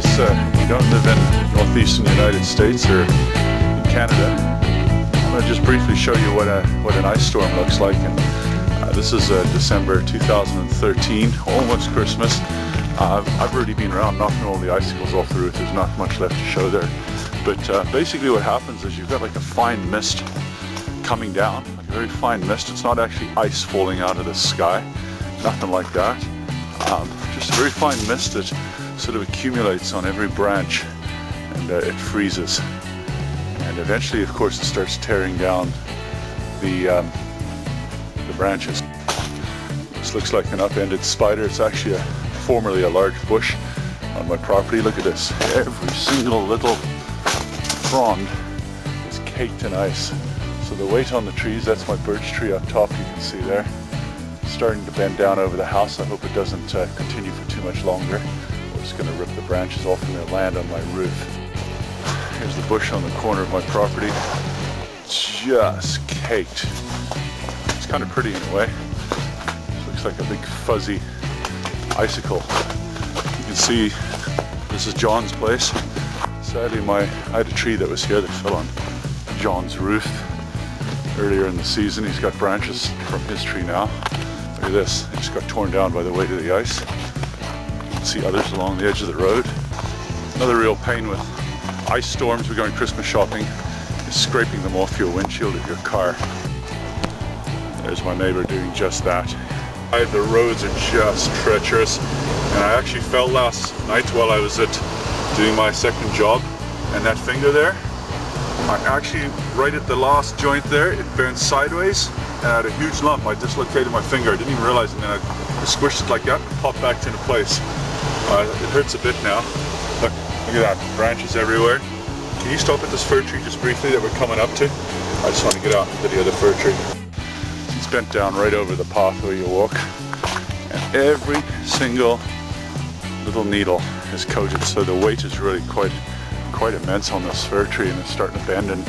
case you don't live in northeastern United States or in Canada, I'm going to just briefly show you what an ice storm looks like. And this is December 2013, almost Christmas. I've already been around knocking all the icicles off the roof. There's not much left to show there. But basically what happens is you've got like a fine mist coming down, like a very fine mist. It's not actually ice falling out of the sky, nothing like that. Just a very fine mist that sort of accumulates on every branch, and it freezes. And eventually, of course, it starts tearing down the branches. This looks like an upended spider. It's actually formerly a large bush on my property. Look at this. Every single little frond is caked in ice. So the weight on the trees, that's my birch tree up top, you can see there. It's starting to bend down over the house. I hope it doesn't continue for too much longer. Or it's going to rip the branches off and they'll land on my roof. Here's the bush on the corner of my property. Just caked. It's kind of pretty in a way. It looks like a big fuzzy icicle. You can see this is John's place. Sadly, I had a tree that was here that fell on John's roof earlier in the season. He's got branches from his tree now. Look at this. It just got torn down by the weight of the ice. You can see others along the edge of the road. Another real pain with ice storms. We're going Christmas shopping. Is scraping them off your windshield of your car. There's my neighbor doing just that. The roads are just treacherous, and I actually fell last night while I was doing my second job, and that finger there, I actually, right at the last joint there, it bent sideways and I had a huge lump. I dislocated my finger. I didn't even realize it, and then I squished it like that and popped back into place. It hurts a bit now. Look at that, branches everywhere. Can you stop at this fir tree just briefly that we're coming up to? I just want to get out and video the fir tree. It's bent down right over the path where you walk, and every single little needle is coated, so the weight is really quite immense on this fir tree, and it's starting to bend. And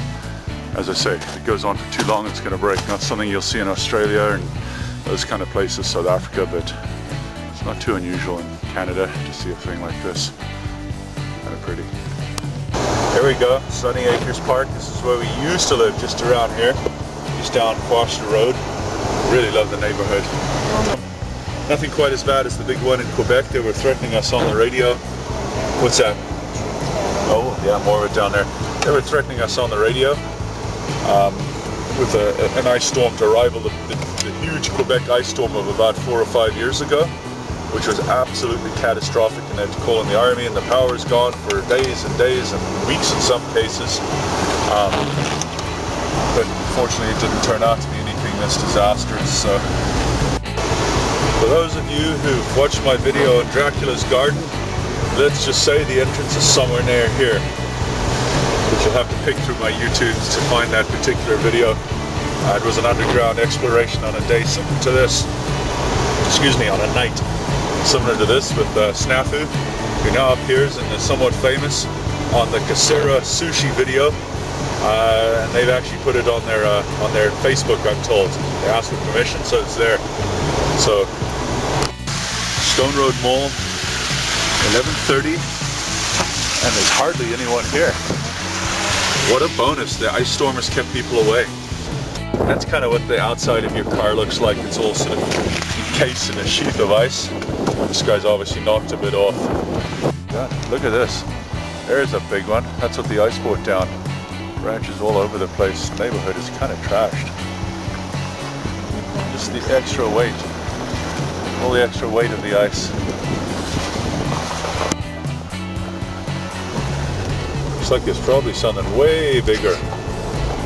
as I say, if it goes on for too long, it's going to break. Not something you'll see in Australia and those kind of places, South Africa, but it's not too unusual in Canada to see a thing like this. Kind of pretty. Here we go, Sunny Acres Park. This is where we used to live, just around here, just down Foster Road. Really love the neighborhood. Nothing quite as bad as the big one in Quebec. They were threatening us on the radio. What's that? Oh, yeah, more of it down there. They were threatening us on the radio with an ice storm to rival the huge Quebec ice storm of about 4 or 5 years ago, which was absolutely catastrophic, and they had to call in the army, and the power is gone for days and days and weeks in some cases. But fortunately it didn't turn out to be anything this disastrous. So for those of you who've watched my video on Dracula's Garden, let's just say the entrance is somewhere near here. But you'll have to pick through my YouTubes to find that particular video. It was an underground exploration on a day similar to this. Excuse me, on a night similar to this with Snafu, who now appears and is somewhat famous on the Kasera Sushi video. And they've actually put it on their Facebook, I'm told. They asked for permission, so it's there. So, Stone Road Mall, 11:30, and there's hardly anyone here. What a bonus, the ice storm has kept people away. That's kind of what the outside of your car looks like. It's all sort of encased in a sheath of ice. This guy's obviously knocked a bit off. God, look at this. There's a big one. That's what the ice brought down. Branches all over the place. The neighborhood is kind of trashed. Just the extra weight. All the extra weight of the ice. Looks like there's probably something way bigger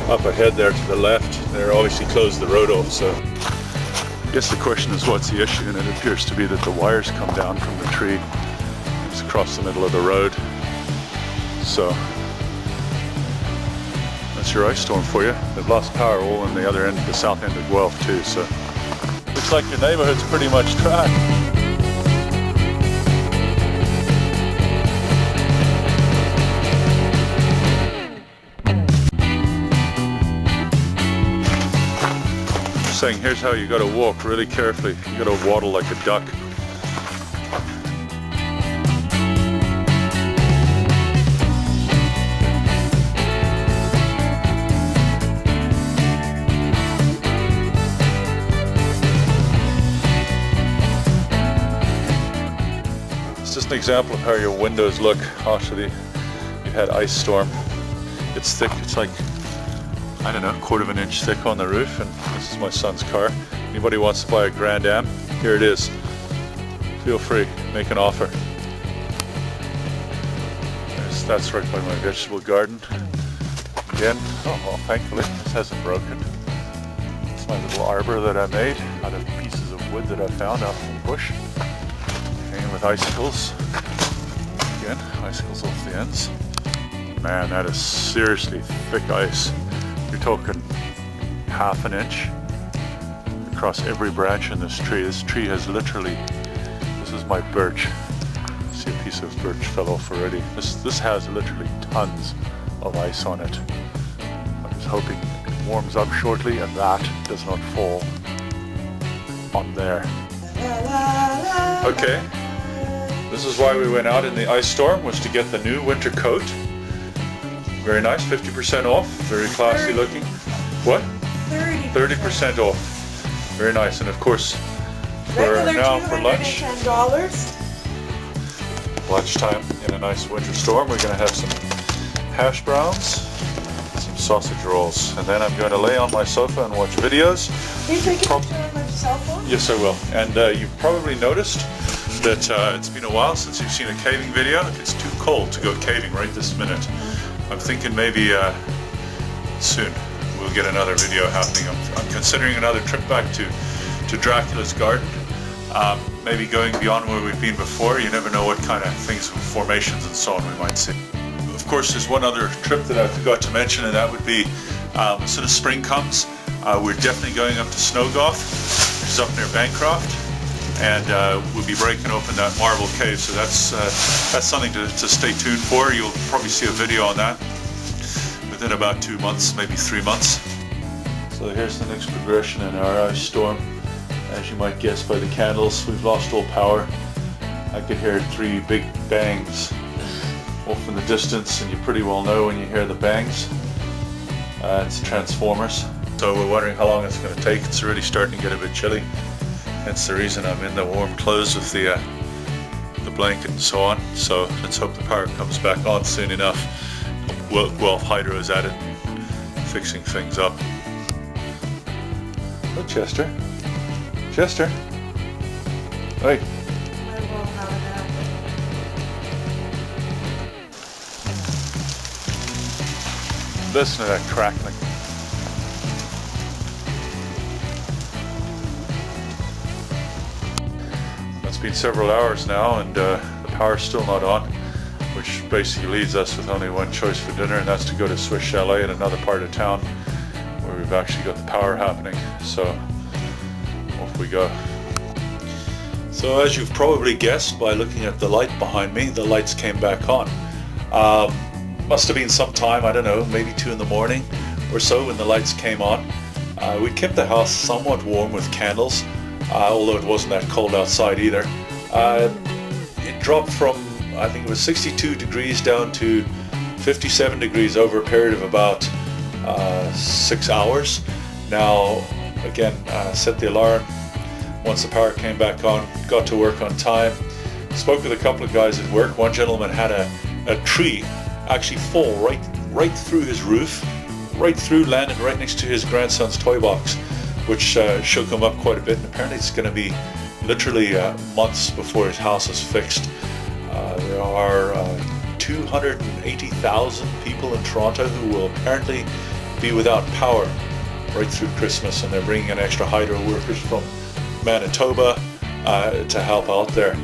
up ahead there to the left. They're obviously closed the road off, so I guess the question is, what's the issue? And it appears to be that the wires come down from the tree. It's across the middle of the road. So that's your ice storm for you. They've lost power all in the other end, the south end of Guelph too, so looks like your neighborhood's pretty much trashed. Saying here's how you got to walk really carefully. You got to waddle like a duck. an example of how your windows look after you've had ice storm. It's thick, it's like, I don't know, 1/4 of an inch thick on the roof, and this is my son's car. Anybody wants to buy a Grand Am, here it is. Feel free, make an offer. That's right by my vegetable garden. Again, oh well, thankfully this hasn't broken. It's my little arbor that I made out of pieces of wood that I found out in the bush. Hanging with icicles. Again, icicles off the ends. Man, that is seriously thick ice. You're talking 1/2 an inch across every branch in this tree. This tree has literally, this is my birch. See, a piece of birch fell off already. This has literally tons of ice on it. I'm just hoping it warms up shortly and that does not fall on there. Okay, this is why we went out in the ice storm, was to get the new winter coat. Very nice, 50% off, very classy looking. What? 30% off. Very nice, and of course, for now for lunch, lunchtime in a nice winter storm, we're going to have some hash browns, some sausage rolls, and then I'm going to lay on my sofa and watch videos. Can you take a picture on my cell phone? Yes, I will. And you've probably noticed that it's been a while since you've seen a caving video. It's too cold to go caving right this minute. I'm thinking maybe soon we'll get another video happening. I'm considering another trip back to Dracula's garden. Maybe going beyond where we've been before. You never know what kind of things, formations and so on we might see. Of course, there's one other trip that I forgot to mention, and that would be as soon as spring comes, we're definitely going up to Snowgoth, which is up near Bancroft, and we'll be breaking open that marble cave. So that's something to stay tuned for. You'll probably see a video on that within about 2 months, maybe 3 months. So here's the next progression in our ice storm. As you might guess by the candles, we've lost all power. I could hear 3 big bangs off in the distance, and you pretty well know when you hear the bangs. It's transformers. So we're wondering how long it's going to take. It's really starting to get a bit chilly. That's the reason I'm in the warm clothes with the blanket and so on. So let's hope the power comes back on soon enough. Well, Hydro's at it, fixing things up. Oh, Chester. Chester. Hey. Listen to that crackling. It's been several hours now, and the power's still not on, which basically leaves us with only one choice for dinner, and that's to go to Swiss Chalet in another part of town where we've actually got the power happening. So off we go. So as you've probably guessed by looking at the light behind me, the lights came back on. Must have been some time, I don't know, maybe 2 in the morning or so when the lights came on. We kept the house somewhat warm with candles, although it wasn't that cold outside either. It dropped from, I think it was 62 degrees down to 57 degrees over a period of about 6 hours. Now, again, set the alarm once the power came back on, got to work on time, spoke with a couple of guys at work. One gentleman had a tree actually fall right through his roof, right through, landed right next to his grandson's toy box, which shook him up quite a bit, and apparently it's going to be literally months before his house is fixed. There are 280,000 people in Toronto who will apparently be without power right through Christmas, and they're bringing in extra hydro workers from Manitoba to help out there.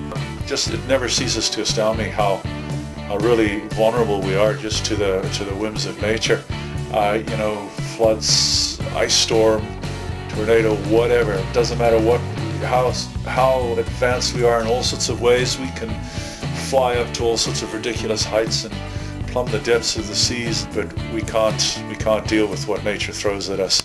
Just, it never ceases to astound me how really vulnerable we are just to the whims of nature. You know, floods, ice storm, tornado, whatever. It doesn't matter how advanced we are in all sorts of ways. We can fly up to all sorts of ridiculous heights and plumb the depths of the seas, but we can't deal with what nature throws at us.